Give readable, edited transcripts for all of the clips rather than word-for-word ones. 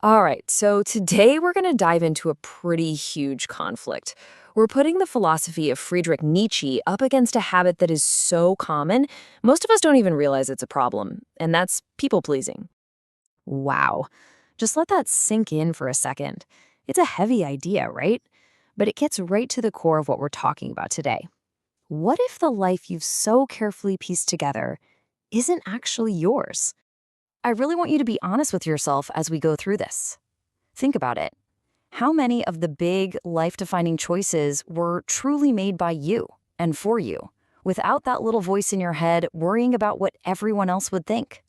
All right, so today we're going to dive into a pretty huge conflict. We're putting the philosophy of Friedrich Nietzsche up against a habit that is so common, most of us don't even realize it's a problem, and that's people pleasing. Wow. Just let that sink in for a second. It's a heavy idea, right? But it gets right to the core of what we're talking about today. What if the life you've so carefully pieced together isn't actually yours? I really want you to be honest with yourself as we go through this. Think about it. How many of the big, life-defining choices were truly made by you and for you, without that little voice in your head worrying about what everyone else would think?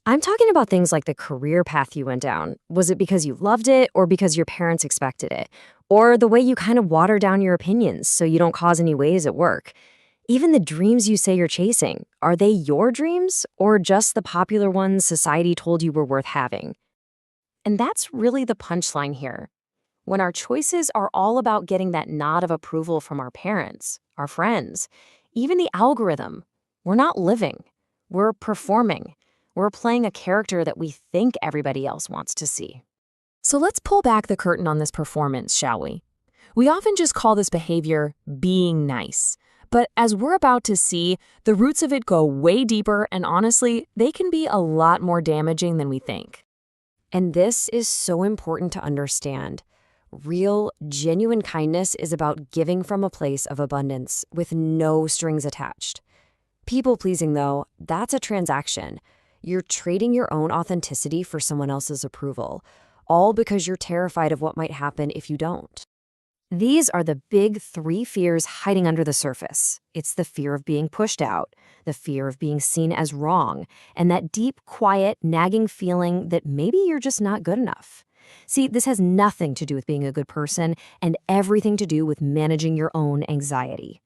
I'm talking about things like the career path you went down. Was it because you loved it or because your parents expected it? Or the way you kind of water down your opinions so you don't cause any waves at work? Even the dreams you say you're chasing, are they your dreams or just the popular ones society told you were worth having? And that's really the punchline here. When our choices are all about getting that nod of approval from our parents, our friends, even the algorithm, we're not living. We're performing. We're playing a character that we think everybody else wants to see. So let's pull back the curtain on this performance, shall we? We often just call this behavior being nice. But as we're about to see, the roots of it go way deeper, and honestly, they can be a lot more damaging than we think. And this is so important to understand. Real, genuine kindness is about giving from a place of abundance with no strings attached. People-pleasing, though, that's a transaction. You're trading your own authenticity for someone else's approval, all because you're terrified of what might happen if you don't. These are the big three fears hiding under the surface. It's the fear of being pushed out, the fear of being seen as wrong, and that deep, quiet, nagging feeling that maybe you're just not good enough. See, this has nothing to do with being a good person and everything to do with managing your own anxiety.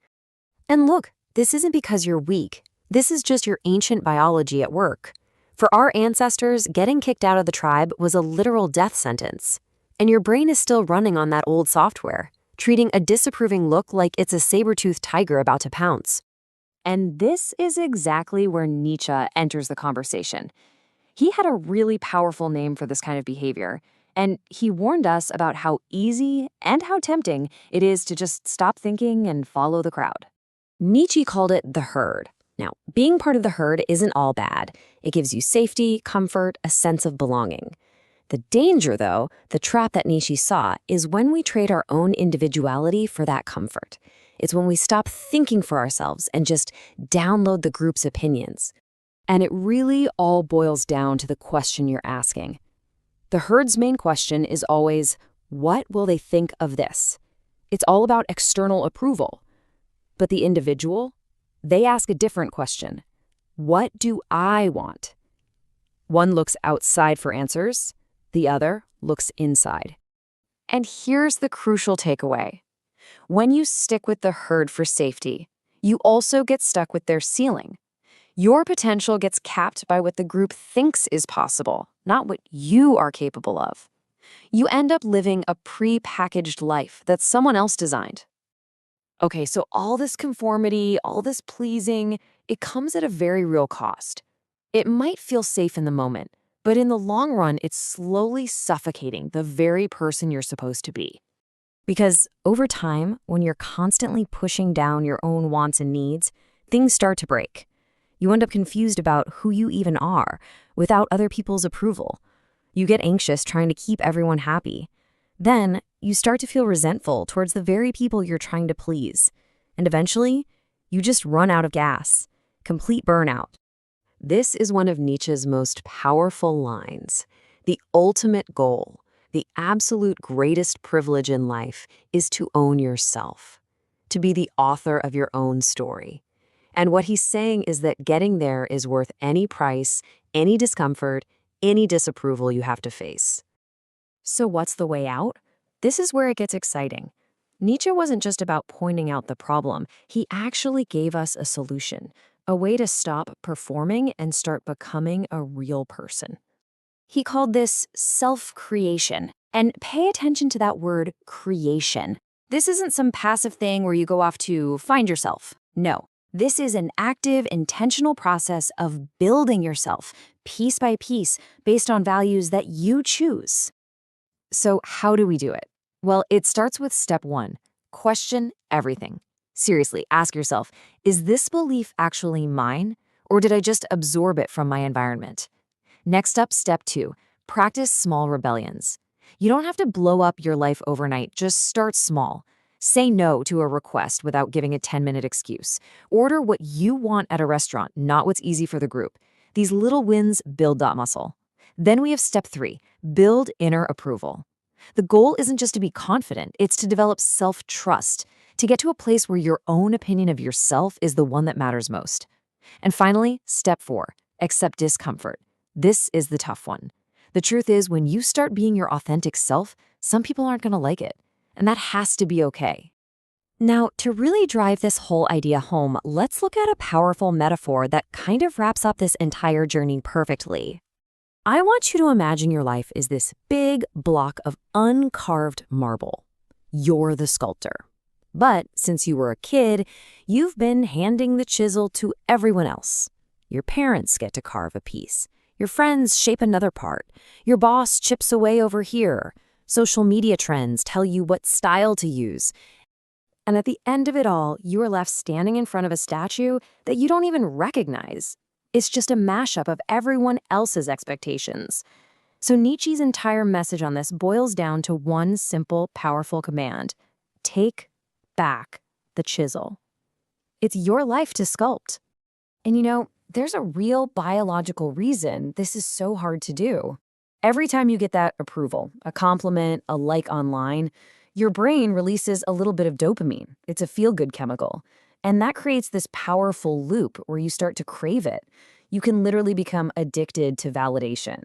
And look, this isn't because you're weak. This is just your ancient biology at work. For our ancestors, getting kicked out of the tribe was a literal death sentence. And your brain is still running on that old software, treating a disapproving look like it's a saber-toothed tiger about to pounce. And this is exactly where Nietzsche enters the conversation. He had a really powerful name for this kind of behavior, and he warned us about how easy and how tempting it is to just stop thinking and follow the crowd. Nietzsche called it the herd. Now, being part of the herd isn't all bad. It gives you safety, comfort, a sense of belonging. The danger, though, the trap that Nietzsche saw, is when we trade our own individuality for that comfort. It's when we stop thinking for ourselves and just download the group's opinions. And it really all boils down to the question you're asking. The herd's main question is always, what will they think of this? It's all about external approval. But the individual, they ask a different question. What do I want? One looks outside for answers. The other looks inside. And here's the crucial takeaway. When you stick with the herd for safety, you also get stuck with their ceiling. Your potential gets capped by what the group thinks is possible, not what you are capable of. You end up living a pre-packaged life that someone else designed. Okay, so all this conformity, all this pleasing, it comes at a very real cost. It might feel safe in the moment, but in the long run, it's slowly suffocating the very person you're supposed to be. Because over time, when you're constantly pushing down your own wants and needs, things start to break. You end up confused about who you even are without other people's approval. You get anxious trying to keep everyone happy. Then, you start to feel resentful towards the very people you're trying to please. And eventually, you just run out of gas. Complete burnout. This is one of Nietzsche's most powerful lines. The ultimate goal, the absolute greatest privilege in life, is to own yourself, to be the author of your own story. And what he's saying is that getting there is worth any price, any discomfort, any disapproval you have to face. So what's the way out? This is where it gets exciting. Nietzsche wasn't just about pointing out the problem. He actually gave us a solution, a way to stop performing and start becoming a real person. He called this self-creation. And pay attention to that word, creation. This isn't some passive thing where you go off to find yourself. No. This is an active, intentional process of building yourself piece by piece based on values that you choose. So, how do we do it? Well, it starts with step one: question everything. Seriously, ask yourself, is this belief actually mine, or did I just absorb it from my environment? Next up, step two: practice small rebellions. You don't have to blow up your life overnight, just start small. Say no to a request without giving a 10-minute excuse. Order what you want at a restaurant, not what's easy for the group. These little wins build that muscle. Then we have step three: build inner approval. The goal isn't just to be confident, it's to develop self-trust, to get to a place where your own opinion of yourself is the one that matters most. And finally, step four: accept discomfort. This is the tough one. The truth is, when you start being your authentic self, some people aren't going to like it, and that has to be okay. Now, to really drive this whole idea home, let's look at a powerful metaphor that kind of wraps up this entire journey perfectly. I want you to imagine your life is this big block of uncarved marble. You're the sculptor. But since you were a kid, you've been handing the chisel to everyone else. Your parents get to carve a piece. Your friends shape another part. Your boss chips away over here. Social media trends tell you what style to use. And at the end of it all, you are left standing in front of a statue that you don't even recognize. It's just a mashup of everyone else's expectations. So Nietzsche's entire message on this boils down to one simple, powerful command: take back the chisel. It's your life to sculpt. And there's a real biological reason this is so hard to do. Every time you get that approval, a compliment, a like online, your brain releases a little bit of dopamine. It's a feel-good chemical. And that creates this powerful loop where you start to crave it. You can literally become addicted to validation.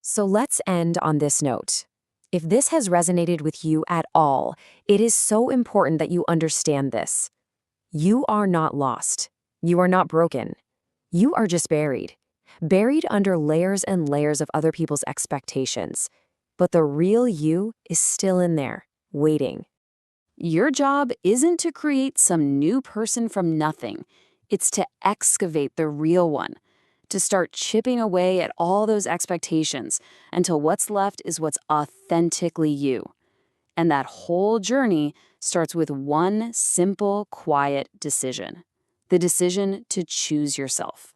So let's end on this note. If this has resonated with you at all, it is so important that you understand this. You are not lost. You are not broken. You are just buried. Buried under layers and layers of other people's expectations. But the real you is still in there, waiting. Your job isn't to create some new person from nothing. It's to excavate the real one, to start chipping away at all those expectations until what's left is what's authentically you. And that whole journey starts with one simple, quiet decision: the decision to choose yourself.